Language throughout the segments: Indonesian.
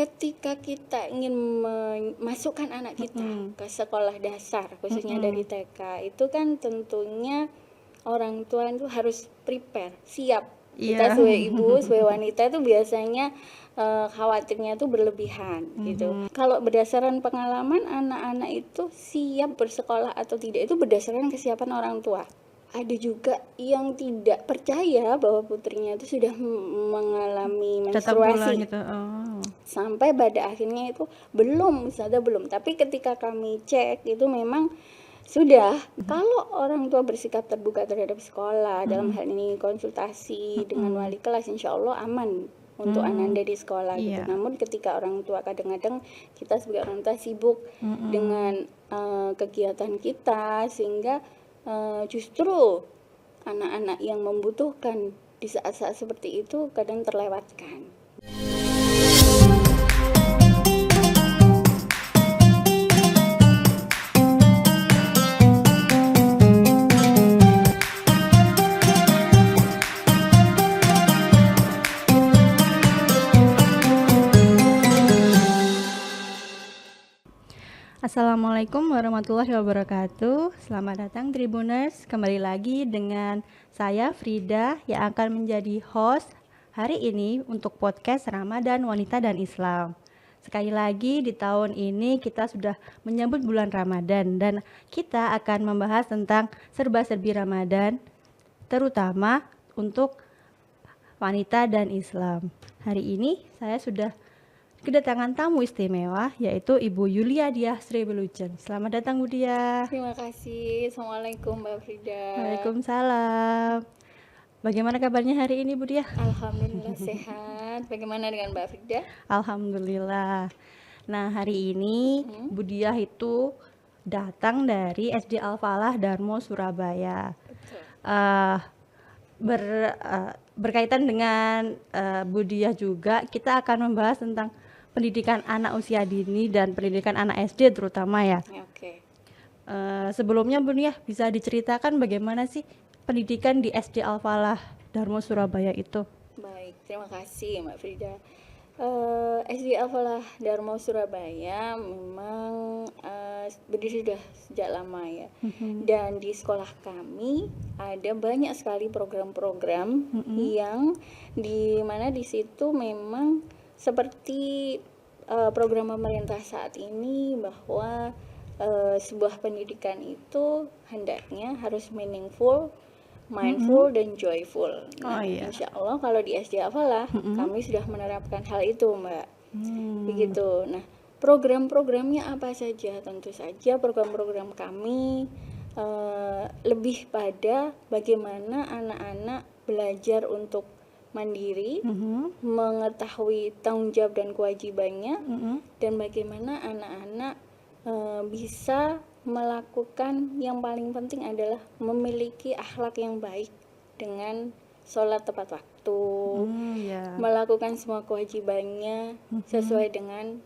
ketika kita ingin memasukkan anak kita ke sekolah dasar, khususnya dari TK, itu kan tentunya orang tua itu harus prepare, siap. Kita sebagai ibu, sebagai wanita itu biasanya khawatirnya itu berlebihan gitu. Kalau berdasarkan pengalaman, anak-anak itu siap bersekolah atau tidak itu berdasarkan kesiapan orang tua. Ada juga yang tidak percaya bahwa putrinya itu sudah mengalami menstruasi gitu. sampai pada akhirnya itu belum, tapi ketika kami cek itu memang sudah. Kalau orang tua bersikap terbuka terhadap sekolah, dalam hal ini konsultasi dengan wali kelas, insya Allah aman untuk ananda di sekolah gitu. Namun ketika orang tua kadang-kadang kita sebagai orang tua sibuk dengan kegiatan kita, sehingga justru anak-anak yang membutuhkan di saat-saat seperti itu kadang terlewatkan. Assalamualaikum warahmatullahi wabarakatuh. Selamat datang Tribuners, kembali lagi dengan saya Frida yang akan menjadi host hari ini untuk podcast Ramadan Wanita dan Islam. Sekali lagi di tahun ini kita sudah menyambut bulan Ramadan dan kita akan membahas tentang serba-serbi Ramadan, terutama untuk wanita dan Islam. Hari ini saya sudah kedatangan tamu istimewa, yaitu Ibu Yulia Diah Sri Belucen. Selamat datang Bu Diah. Terima kasih. Assalamualaikum Mbak Frida. Waalaikumsalam. Bagaimana kabarnya hari ini Bu Diah? Alhamdulillah sehat. Bagaimana dengan Mbak Frida? Alhamdulillah. Nah, hari ini Bu Diah itu datang dari SD Al-Falah Darmo Surabaya. Berkaitan dengan Bu Diah juga, kita akan membahas tentang pendidikan anak usia dini dan pendidikan anak SD terutama ya. Oke. Sebelumnya Bu Diah bisa diceritakan bagaimana sih pendidikan di SD Al-Falah Darmo Surabaya itu? Baik, terima kasih Mbak Frida. SD Al-Falah Darmo Surabaya memang berdiri sudah sejak lama ya. Dan di sekolah kami ada banyak sekali program-program yang di mana di situ memang seperti program pemerintah saat ini, bahwa sebuah pendidikan itu hendaknya harus meaningful, mindful, dan joyful. Nah, insya Allah kalau di SD Al-Falah kami sudah menerapkan hal itu Mbak. Begitu. Nah, program-programnya apa saja? Tentu saja program-program kami lebih pada bagaimana anak-anak belajar untuk mandiri, mengetahui tanggung jawab dan kewajibannya, dan bagaimana anak-anak bisa melakukan, yang paling penting adalah memiliki akhlak yang baik dengan sholat tepat waktu, melakukan semua kewajibannya sesuai dengan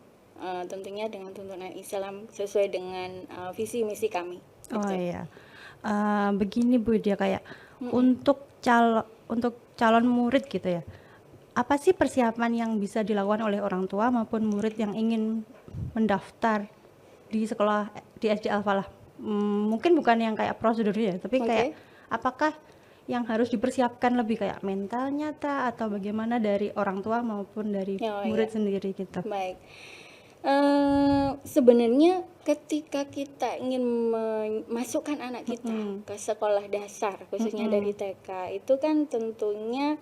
tentunya dengan tuntunan Islam, sesuai dengan visi misi kami. Begini Bu, dia kayak untuk calon murid gitu ya, apa sih persiapan yang bisa dilakukan oleh orang tua maupun murid yang ingin mendaftar di sekolah di SD Al-Falah? Mungkin bukan yang kayak prosedurnya ya, tapi kayak apakah yang harus dipersiapkan lebih kayak mentalnya atau bagaimana dari orang tua maupun dari murid sendiri gitu? Baik. Sebenarnya ketika kita ingin memasukkan anak kita ke sekolah dasar, khususnya dari TK, itu kan tentunya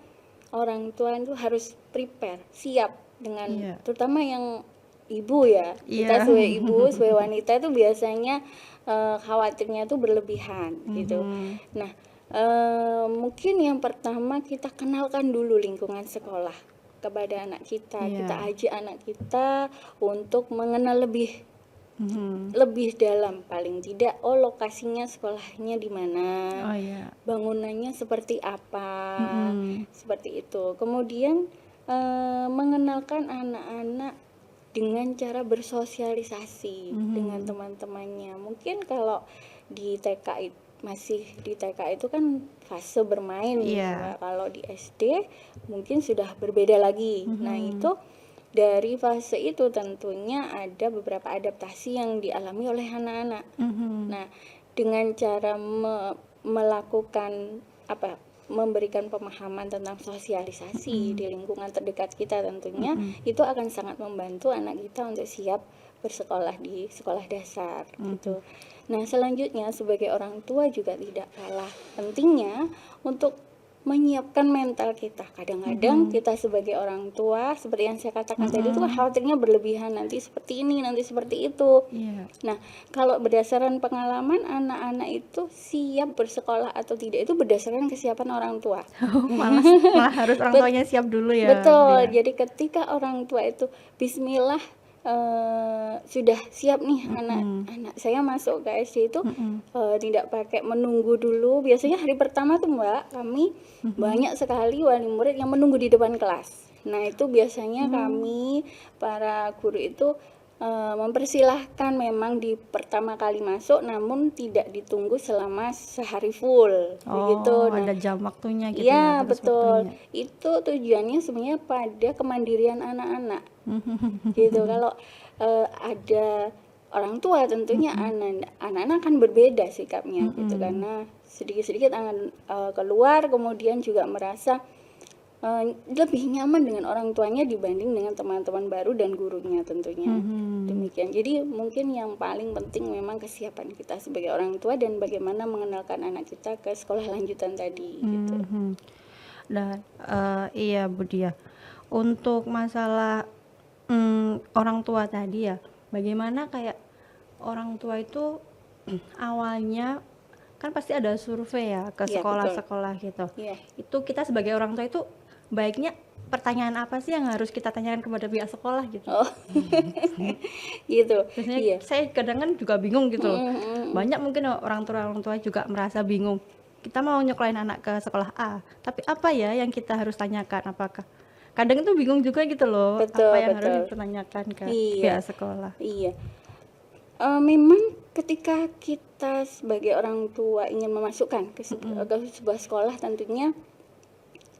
orang tua itu harus prepare, siap dengan terutama yang ibu ya. Kita sebagai ibu, sebagai wanita itu biasanya khawatirnya itu berlebihan gitu. Nah, mungkin yang pertama kita kenalkan dulu lingkungan sekolah kepada anak kita. Kita ajak anak kita untuk mengenal lebih dalam, paling tidak lokasinya sekolahnya di mana, bangunannya seperti apa, seperti itu. Kemudian mengenalkan anak-anak dengan cara bersosialisasi dengan teman-temannya. Mungkin kalau di TK itu kan fase bermain ya. Kalau di SD mungkin sudah berbeda lagi. Nah, itu dari fase itu tentunya ada beberapa adaptasi yang dialami oleh anak-anak. Nah, dengan cara melakukan memberikan pemahaman tentang sosialisasi di lingkungan terdekat kita tentunya itu akan sangat membantu anak kita untuk siap bersekolah di sekolah dasar gitu. Nah, selanjutnya sebagai orang tua juga tidak kalah pentingnya untuk menyiapkan mental kita. Kadang-kadang kita sebagai orang tua, seperti yang saya katakan tadi itu khawatirnya berlebihan, nanti seperti ini, nanti seperti itu. Nah, kalau berdasarkan pengalaman anak-anak itu siap bersekolah atau tidak itu berdasarkan kesiapan orang tua. malah harus orang tuanya siap dulu ya. Betul. Jadi ketika orang tua itu bismillah sudah siap nih anak saya masuk ke SD itu tidak pakai menunggu dulu. Biasanya hari pertama tuh Mbak, kami banyak sekali wali murid yang menunggu di depan kelas. Nah, itu biasanya kami para guru itu mempersilahkan memang di pertama kali masuk, namun tidak ditunggu selama sehari full begitu. Nah, ada jam waktunya gitu ya, betul waktunya. Itu tujuannya sebenarnya pada kemandirian anak-anak gitu. Kalau ada orang tua tentunya anak-anak akan berbeda sikapnya gitu, karena sedikit-sedikit akan keluar, kemudian juga merasa lebih nyaman dengan orang tuanya dibanding dengan teman-teman baru dan gurunya tentunya. Demikian. Jadi mungkin yang paling penting memang kesiapan kita sebagai orang tua dan bagaimana mengenalkan anak kita ke sekolah lanjutan tadi gitu. Dan iya Bu Dia, untuk masalah orang tua tadi ya, bagaimana kayak orang tua itu awalnya kan pasti ada survei ya ke sekolah-sekolah gitu. Itu kita sebagai orang tua itu baiknya pertanyaan apa sih yang harus kita tanyakan kepada pihak sekolah gitu. Gitu. Biasanya saya kadang kan juga bingung gitu loh. Banyak mungkin orang tua juga merasa bingung. Kita mau nyekolahin anak ke sekolah A, tapi apa ya yang kita harus tanyakan, apakah kadang itu bingung juga gitu loh. Apa yang harus ditanyakan ke pihak sekolah. Memang ketika kita sebagai orang tua ingin memasukkan ke sebuah sekolah, tentunya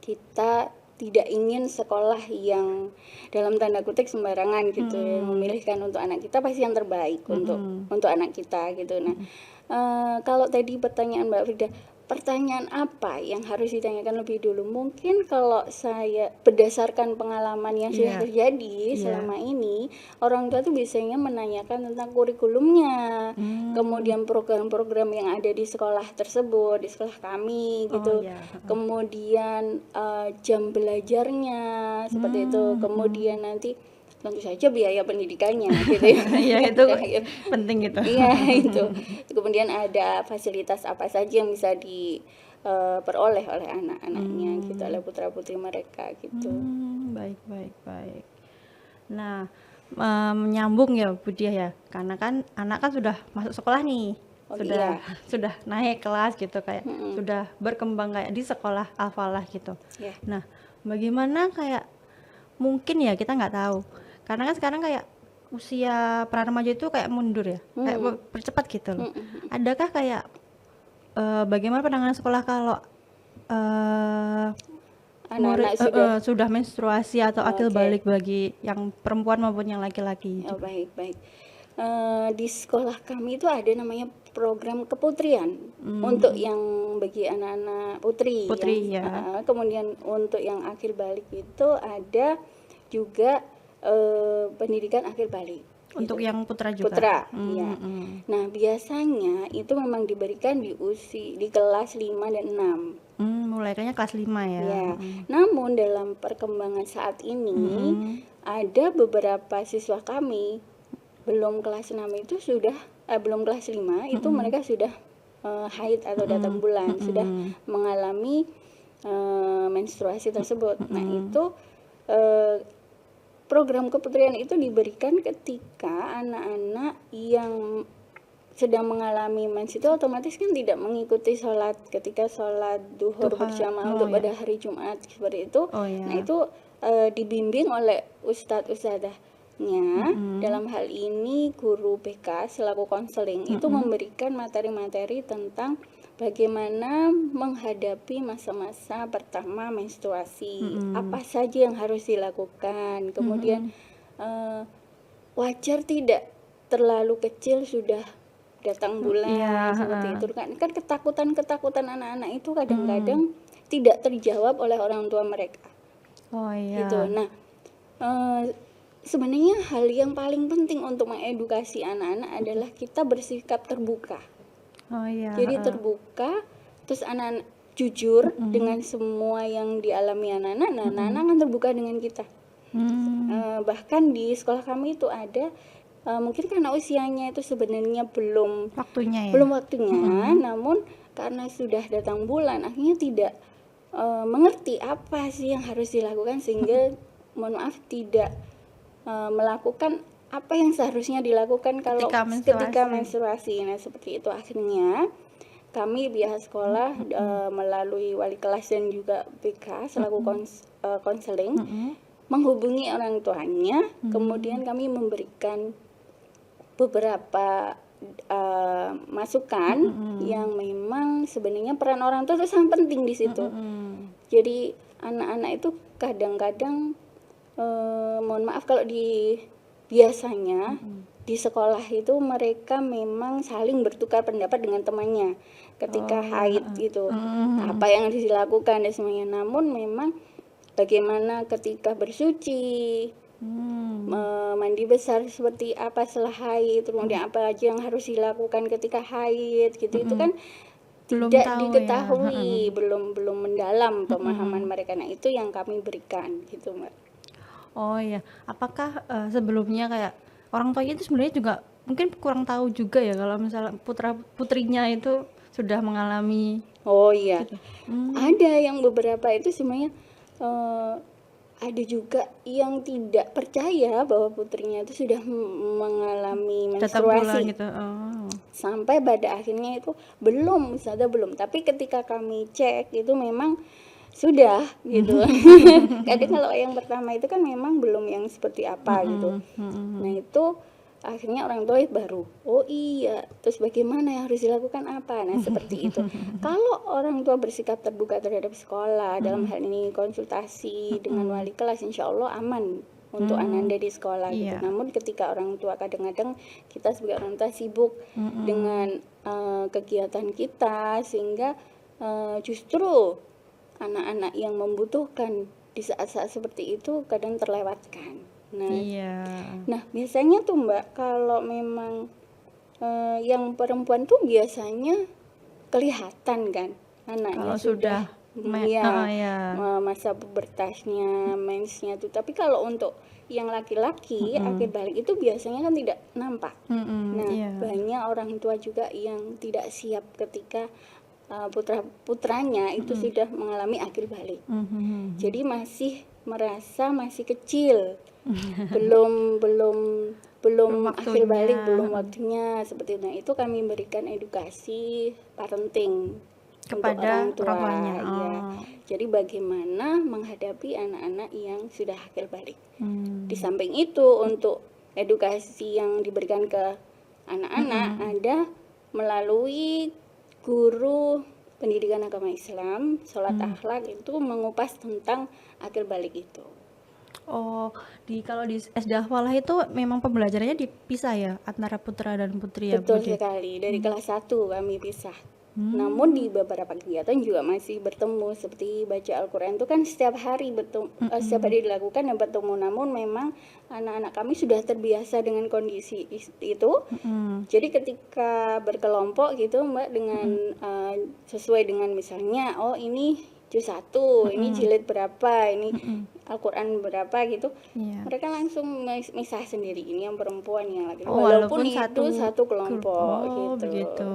kita tidak ingin sekolah yang dalam tanda kutip sembarangan gitu ya, memilihkan untuk anak kita pasti yang terbaik untuk anak kita gitu. Nah, kalau tadi pertanyaan Mbak Frida, pertanyaan apa yang harus ditanyakan lebih dulu? Mungkin kalau saya berdasarkan pengalaman yang sudah terjadi selama ini, orang tua tuh biasanya menanyakan tentang kurikulumnya, kemudian program-program yang ada di sekolah tersebut, di sekolah kami gitu, kemudian jam belajarnya seperti itu, kemudian nanti tentu saja biaya pendidikannya gitu ya. Iya, itu penting gitu. Iya, itu. Kemudian ada fasilitas apa saja yang bisa diperoleh oleh anak-anaknya gitu, oleh putra-putri mereka gitu. Baik. Nah, menyambung ya Bu Dia ya, karena kan anak kan sudah masuk sekolah nih. Sudah naik kelas gitu, kayak sudah berkembang kayak di sekolah Al-Falah gitu. Nah, bagaimana kayak mungkin ya kita nggak tahu. Karena kan sekarang kayak usia pra-remaja itu kayak mundur ya, kayak percepat gitu loh. Adakah kayak bagaimana penanganan sekolah kalau anak-anak sudah menstruasi atau akil balik bagi yang perempuan maupun yang laki-laki? Baik. Di sekolah kami itu ada namanya program keputrian untuk yang bagi anak-anak putri ya. Kemudian untuk yang akhir balik itu ada juga pendidikan akhir balik untuk gitu. yang putra juga. Ya. Nah, biasanya itu memang diberikan di kelas 5 dan 6. Mulainya kelas 5 ya. Namun dalam perkembangan saat ini ada beberapa siswa kami belum kelas 6 itu sudah belum kelas 5 itu mereka sudah haid atau datang bulan, sudah mengalami menstruasi tersebut. Nah, itu program keputrian itu diberikan ketika anak-anak yang sedang mengalami mens itu otomatis kan tidak mengikuti sholat ketika sholat duhur berjamaah untuk pada hari Jumat seperti itu. Nah, itu dibimbing oleh ustadz-ustadzahnya. Dalam hal ini guru BK selaku konseling itu memberikan materi-materi tentang bagaimana menghadapi masa-masa pertama menstruasi, apa saja yang harus dilakukan, kemudian wajar tidak terlalu kecil sudah datang bulan Iya, seperti heeh. itu kan ketakutan anak-anak itu kadang-kadang tidak terjawab oleh orang tua mereka Oh gitu. iya. Nah, sebenarnya hal yang paling penting untuk mengedukasi anak-anak adalah kita bersikap terbuka. Oh iya, Jadi heeh. terbuka, terus anak-anak jujur dengan semua yang dialami anak-anak, nah anak-anak akan terbuka dengan kita. Bahkan di sekolah kami itu ada mungkin karena usianya itu sebenarnya Waktunya ya. belum waktunya, namun karena sudah datang bulan akhirnya tidak mengerti apa sih yang harus dilakukan sehingga mohon maaf tidak melakukan apa yang seharusnya dilakukan kalau ketika menstruasi. Nah seperti itu akhirnya kami pihak sekolah melalui wali kelas dan juga BK selaku konseling menghubungi orang tuanya, kemudian kami memberikan beberapa masukan yang memang sebenarnya peran orang tua itu sangat penting di situ. Jadi anak-anak itu kadang-kadang mohon maaf kalau biasanya di sekolah itu mereka memang saling bertukar pendapat dengan temannya ketika haid gitu. Apa yang harus dilakukan dan semuanya. Namun memang bagaimana ketika bersuci, mandi besar seperti apa setelah haid, kemudian apa aja yang harus dilakukan ketika haid gitu, itu kan Belum tidak tahu diketahui, belum mendalam pemahaman mereka. Nah itu yang kami berikan gitu Mbak. Oh iya, apakah sebelumnya kayak orang tuanya itu sebenarnya juga mungkin kurang tahu juga ya kalau misalnya putra putrinya itu sudah mengalami. Oh iya, ada yang beberapa itu sebenarnya ada juga yang tidak percaya bahwa putrinya itu sudah mengalami menstruasi Gitu. Oh. sampai pada akhirnya itu belum, tapi ketika kami cek itu memang sudah gitu. Kadang kalau yang pertama itu kan memang belum yang seperti apa gitu. Nah itu akhirnya orang tua baru oh iya, terus bagaimana yang harus dilakukan apa. Nah seperti itu. Kalau orang tua bersikap terbuka terhadap sekolah, dalam hal ini konsultasi dengan wali kelas, insya Allah aman untuk anak-anak di sekolah gitu. Namun ketika orang tua kadang-kadang kita sebagai orang tua sibuk dengan kegiatan kita sehingga justru anak-anak yang membutuhkan di saat-saat seperti itu kadang terlewatkan. Nah biasanya tuh Mbak kalau memang yang perempuan tuh biasanya kelihatan kan anaknya Kalau sudah masa pubertasnya, mensnya tuh. Tapi kalau untuk yang laki-laki akhir balik itu biasanya kan tidak nampak. Banyak orang tua juga yang tidak siap ketika putranya itu sudah mengalami akhir balik. Jadi masih merasa masih kecil, belum akhir balik, belum waktunya seperti itu. Nah, itu kami berikan edukasi parenting kepada untuk orang tuanya. Ya. Jadi bagaimana menghadapi anak-anak yang sudah akhir balik. Di samping itu untuk edukasi yang diberikan ke anak-anak ada melalui guru pendidikan agama Islam, sholat akhlak itu mengupas tentang akhir balik itu. Oh, kalau di SD Al-Falah itu memang pembelajarannya dipisah ya antara putra dan putri ya? Betul sekali, dari kelas 1 kami pisah. Namun di beberapa kegiatan juga masih bertemu, seperti baca Al-Quran itu kan setiap hari setiap hari dilakukan dan bertemu. Namun memang anak-anak kami sudah terbiasa dengan kondisi itu. Jadi ketika berkelompok gitu Mbak dengan sesuai dengan misalnya oh ini juz 1, ini jilid berapa, ini Al-Quran berapa gitu. Mereka langsung misah sendiri, ini yang perempuan yang laki. Walaupun itu satu kelompok gitu. Begitu.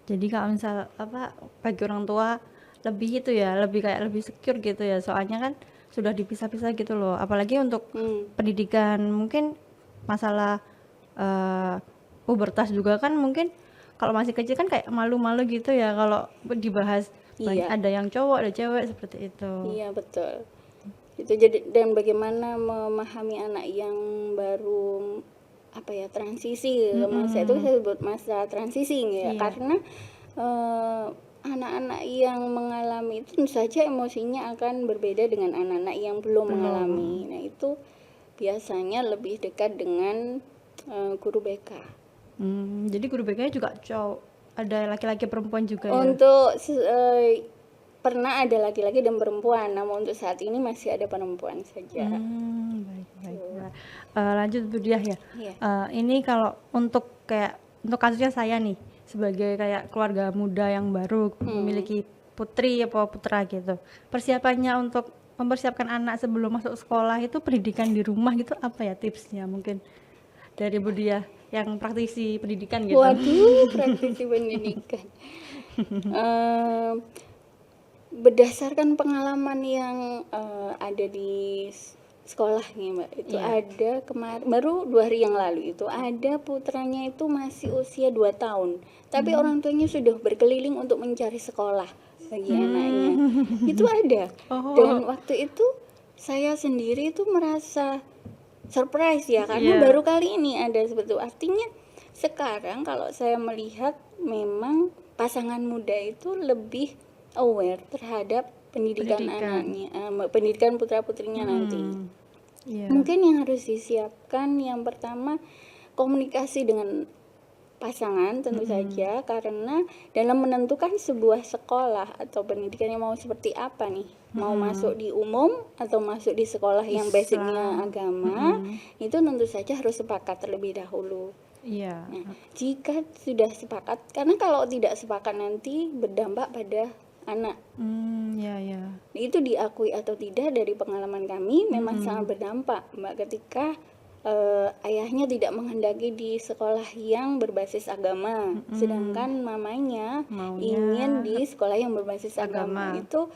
Jadi kalau misal bagi orang tua lebih itu ya, lebih secure gitu ya. Soalnya kan sudah dipisah-pisah gitu loh. Apalagi untuk pendidikan mungkin masalah pubertas juga kan mungkin kalau masih kecil kan kayak malu-malu gitu ya kalau dibahas ada yang cowok, ada cewek seperti itu. Iya, betul. Itu jadi dan bagaimana memahami anak yang baru transisi masa itu saya sebut masa transisi ya karena anak-anak yang mengalami itu tentu saja emosinya akan berbeda dengan anak-anak yang belum mengalami. Nah, itu biasanya lebih dekat dengan guru BK. Jadi guru BK juga cowok, ada laki-laki perempuan juga ya? Untuk pernah ada laki-laki dan perempuan, namun untuk saat ini masih ada perempuan saja. Baik. Lanjut Bu Diah ya. Iya. Ini kalau untuk kasusnya saya nih, sebagai kayak keluarga muda yang baru memiliki putri atau putra gitu. Persiapannya untuk mempersiapkan anak sebelum masuk sekolah itu pendidikan di rumah gitu, apa ya tipsnya mungkin dari Bu Diah yang praktisi pendidikan gitu? Waduh, praktisi pendidikan. Berdasarkan pengalaman yang ada di sekolah nih Mbak, itu ada kemarin baru 2 hari yang lalu itu ada putranya itu masih usia 2 tahun, tapi orang tuanya sudah berkeliling untuk mencari sekolah bagi anaknya. Itu ada. Dan waktu itu saya sendiri itu merasa surprise ya, karena baru kali ini ada seperti itu. Artinya sekarang kalau saya melihat memang pasangan muda itu lebih aware terhadap pendidikan anaknya, pendidikan putra-putrinya nanti. Mungkin yang harus disiapkan yang pertama komunikasi dengan pasangan tentu saja, karena dalam menentukan sebuah sekolah atau pendidikan yang mau seperti apa nih, mau masuk di umum atau masuk di sekolah yang basicnya agama, itu tentu saja harus sepakat terlebih dahulu. Nah, jika sudah sepakat, karena kalau tidak sepakat nanti berdampak pada anak. Itu diakui atau tidak dari pengalaman kami memang sangat berdampak Mbak, ketika ayahnya tidak menghendaki di sekolah yang berbasis agama, sedangkan mamanya ingin di sekolah yang berbasis agama. Itu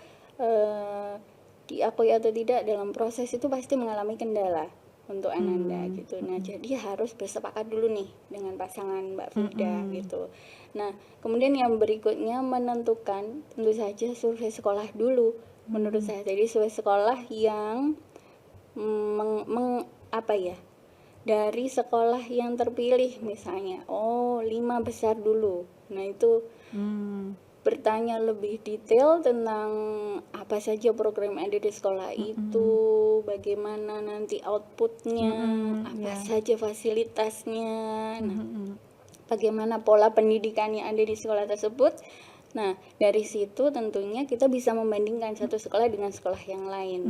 diakui atau tidak dalam proses itu pasti mengalami kendala untuk Ananda gitu. Nah, jadi harus bersepakat dulu nih dengan pasangan Mbak Frida gitu. Nah, kemudian yang berikutnya menentukan tentu saja survei sekolah dulu menurut saya. Jadi survei sekolah yang dari sekolah yang terpilih misalnya 5 besar dulu. Nah, itu bertanya lebih detail tentang apa saja program yang ada di sekolah itu, bagaimana nanti outputnya, apa saja fasilitasnya, bagaimana pola pendidikan yang ada di sekolah tersebut. Nah, dari situ tentunya kita bisa membandingkan satu sekolah dengan sekolah yang lain.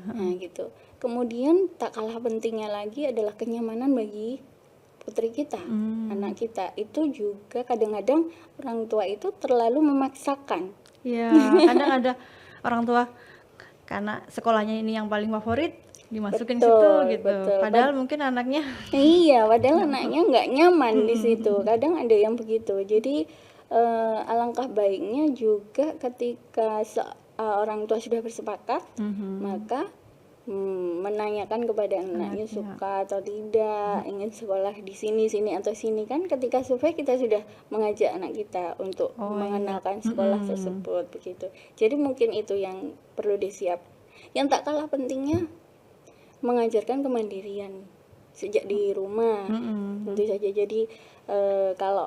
Nah, gitu. Kemudian tak kalah pentingnya lagi adalah kenyamanan bagi putri kita, anak kita. Itu juga kadang-kadang orang tua itu terlalu memaksakan. Kadang ada orang tua karena sekolahnya ini yang paling favorit dimasukin situ gitu. Padahal mungkin anaknya padahal anaknya nggak nyaman di situ. Kadang ada yang begitu. Jadi alangkah baiknya juga ketika orang tua sudah bersepakat, maka menanyakan kepada anaknya suka atau tidak, ingin sekolah di sini atau sini. Kan ketika survei kita sudah mengajak anak kita untuk mengenalkan sekolah tersebut begitu. Jadi mungkin itu yang perlu disiap. Yang tak kalah pentingnya mengajarkan kemandirian sejak di rumah tentu saja. Jadi kalau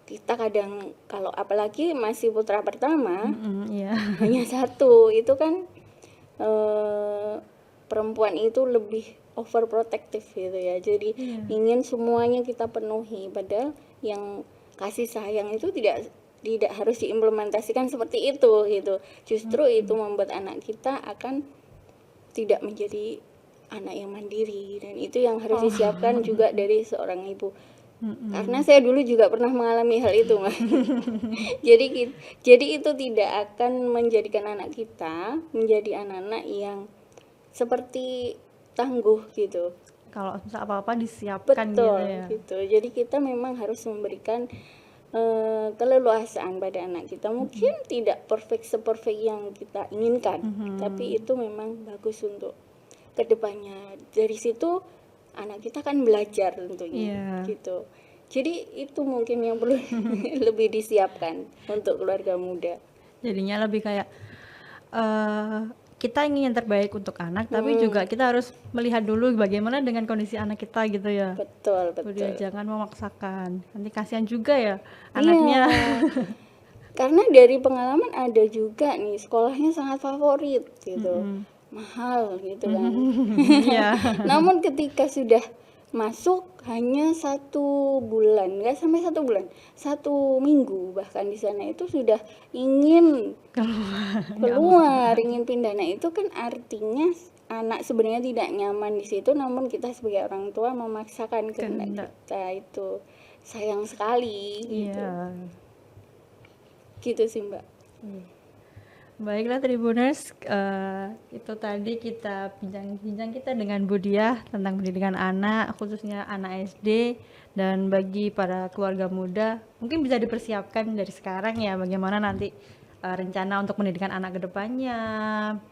kita kalau apalagi masih putra pertama hanya satu, itu kan perempuan itu lebih overprotective gitu ya. Jadi ingin semuanya kita penuhi, padahal yang kasih sayang itu tidak harus diimplementasikan seperti itu gitu. Justru itu membuat anak kita akan tidak menjadi anak yang mandiri, dan itu yang harus disiapkan juga dari seorang ibu. Karena saya dulu juga pernah mengalami hal itu, Mas. jadi itu tidak akan menjadikan anak kita menjadi anak-anak yang seperti tangguh gitu. Kalau apa-apa disiapkan. Gitu. Jadi kita memang harus memberikan keleluasaan pada anak kita. Mungkin tidak seperfect yang kita inginkan, tapi itu memang bagus untuk kedepannya. Dari situ anak kita kan belajar tentunya gitu. Jadi itu mungkin yang perlu lebih disiapkan untuk keluarga muda. Jadinya lebih kayak kita ingin yang terbaik untuk anak, tapi juga kita harus melihat dulu bagaimana dengan kondisi anak kita gitu ya. Betul. Udah, jangan memaksakan, nanti kasihan juga ya anaknya. Karena dari pengalaman ada juga nih sekolahnya sangat favorit gitu, mahal gitu kan. Iya. Namun ketika sudah masuk hanya 1 bulan, nggak sampai 1 bulan, 1 minggu bahkan di sana itu sudah ingin keluar, ingin pindah. Nah itu kan artinya anak sebenarnya tidak nyaman di situ, namun kita sebagai orang tua memaksakan kehendak kita. Itu sayang sekali gitu. Iya. Gitu sih Mbak. Baiklah Tribuners, itu tadi kita bincang-bincang kita dengan Bu Diah tentang pendidikan anak, khususnya anak SD, dan bagi para keluarga muda mungkin bisa dipersiapkan dari sekarang ya bagaimana nanti rencana untuk pendidikan anak ke depannya,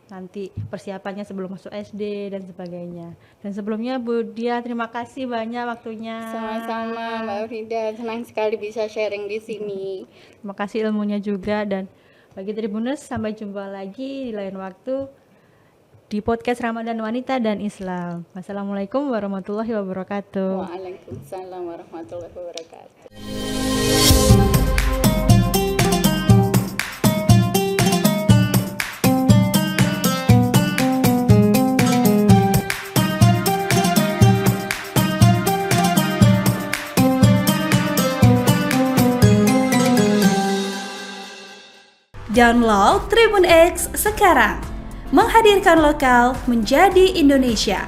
nanti persiapannya sebelum masuk SD dan sebagainya. Dan sebelumnya Bu Diah terima kasih banyak waktunya. Sama-sama Mbak Frida, senang sekali bisa sharing di sini. Terima kasih ilmunya juga, dan bagi Tribuners sampai jumpa lagi di lain waktu di podcast Ramadan Wanita dan Islam. Wassalamualaikum warahmatullahi wabarakatuh. Waalaikumsalam warahmatullahi wabarakatuh. Download Tribun X sekarang, menghadirkan lokal menjadi Indonesia.